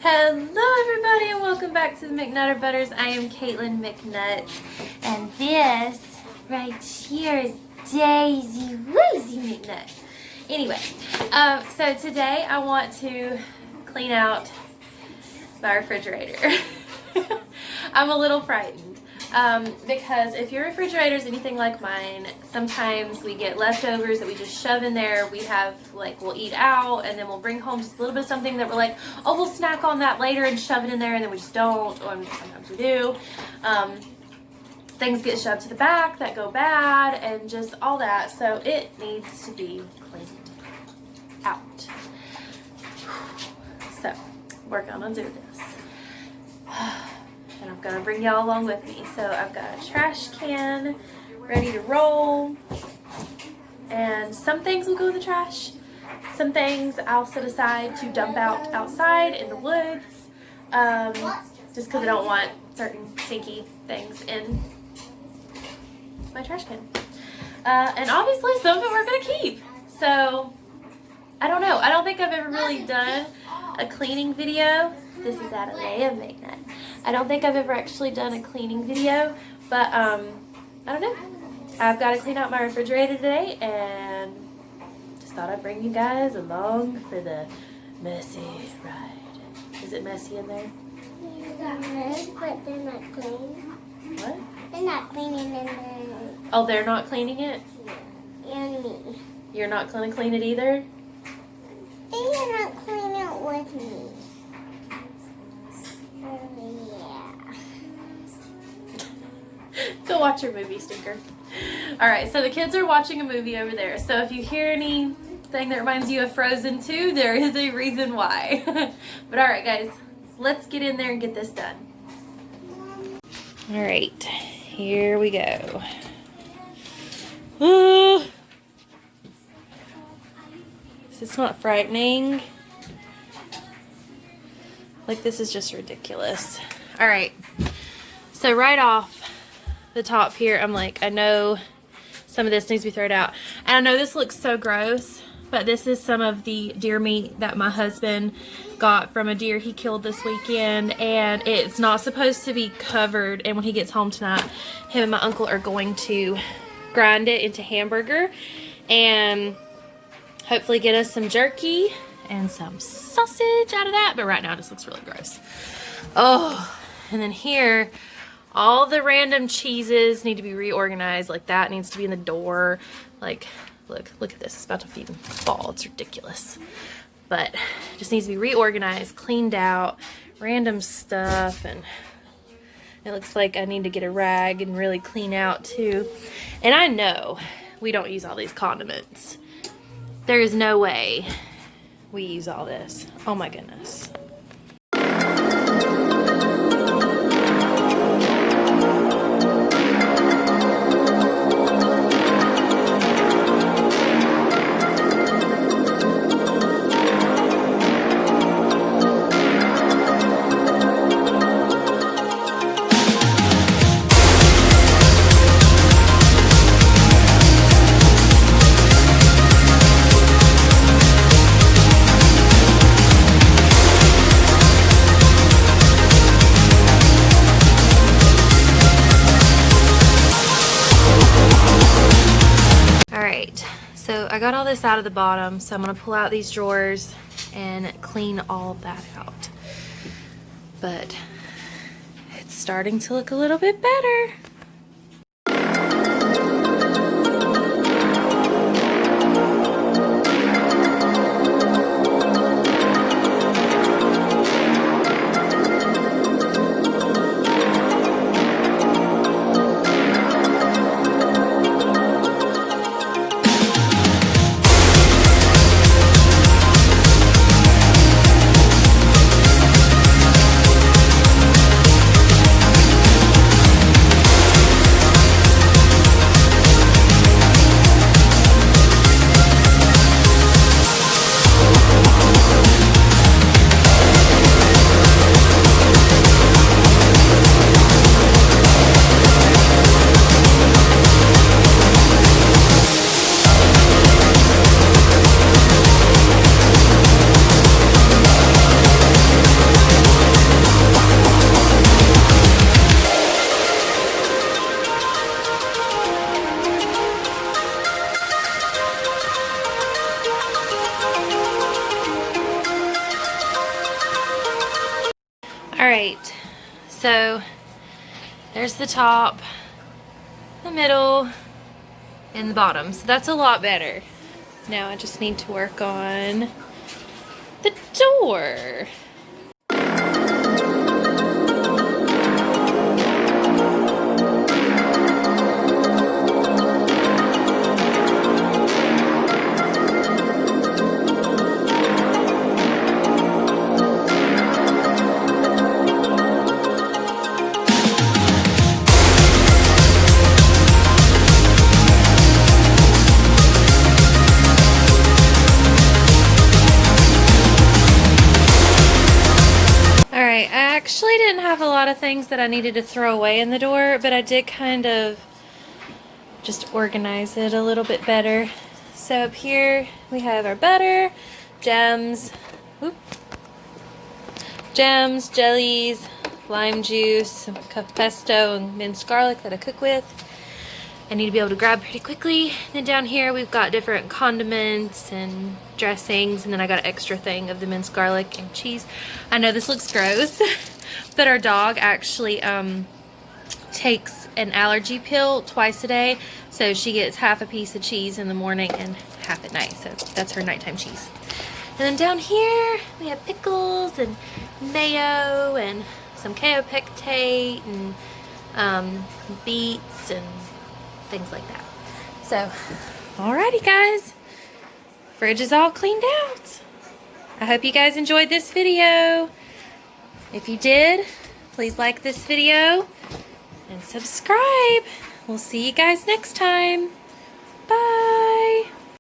Hello everybody and welcome back to the McNutter Butters. I am Caitlin McNutt and this right here is Daisy Woozy McNutt. Anyway, so today I want to clean out my refrigerator. I'm a little frightened because if your refrigerator is anything like mine, sometimes we get leftovers that we just shove in there. We have, like, we'll eat out and then we'll bring home just a little bit of something that we're like, oh, we'll snack on that later and shove it in there, and then we just don't, or sometimes we do. Things get shoved to the back that go bad and just all that, so it needs to be cleaned out. So we're gonna do this. And I'm gonna bring y'all along with me. So I've got a trash can ready to roll, and some things will go in the trash. Some things I'll set aside to dump out outside in the woods, just because I don't want certain stinky things in my trash can. And obviously some of it we're gonna keep. So I don't know. I don't think I've ever really done a cleaning video. This is Adelaide McNutt. I don't think I've ever actually done a cleaning video, but I don't know. I've got to clean out my refrigerator today, and just thought I'd bring you guys along for the messy ride. Is it messy in there? Yeah, but they're not clean. What? They're not cleaning in there. Oh, they're not cleaning it? Yeah. And me. You're not going to clean it either? They are not cleaning it with me. Go watch your movie, stinker. Alright, so the kids are watching a movie over there. So if you hear anything that reminds you of Frozen 2, there is a reason why. But alright, guys, let's get in there and get this done. Alright, here we go. Is this not frightening? Like, this is just ridiculous. Alright, so right off the top here, I'm like, I know some of this needs to be thrown out. And I know this looks so gross, but this is some of the deer meat that my husband got from a deer he killed this weekend, and it's not supposed to be covered. And when he gets home tonight, him and my uncle are going to grind it into hamburger and hopefully get us some jerky and some sausage out of that. But right now it just looks really gross. Oh, and then here, all the random cheeses need to be reorganized. Like, that needs to be in the door. Like, look at this. It's about to even fall. It's ridiculous. But it just needs to be reorganized, cleaned out, random stuff. And it looks like I need to get a rag and really clean out too. And I know we don't use all these condiments. There is no way we use all this. Oh my goodness. So I got all this out of the bottom, so I'm going to pull out these drawers and clean all that out. But it's starting to look a little bit better. Alright, so there's the top, the middle, and the bottom. So that's a lot better. Now I just need to work on the door. Alright, I actually didn't have a lot of things that I needed to throw away in the door, but I did kind of just organize it a little bit better. So up here we have our butter, gems, jellies, lime juice, some pesto, and minced garlic that I cook with. I need to be able to grab pretty quickly. Then down here we've got different condiments and dressings, and then I got an extra thing of the minced garlic and cheese. I know this looks gross, but our dog actually takes an allergy pill twice a day, so she gets half a piece of cheese in the morning and half at night, so that's her nighttime cheese. And then down here we have pickles and mayo and some kaopectate and beets and things like that. So, alrighty guys, fridge is all cleaned out. I hope you guys enjoyed this video. If you did, please like this video and subscribe. We'll see you guys next time.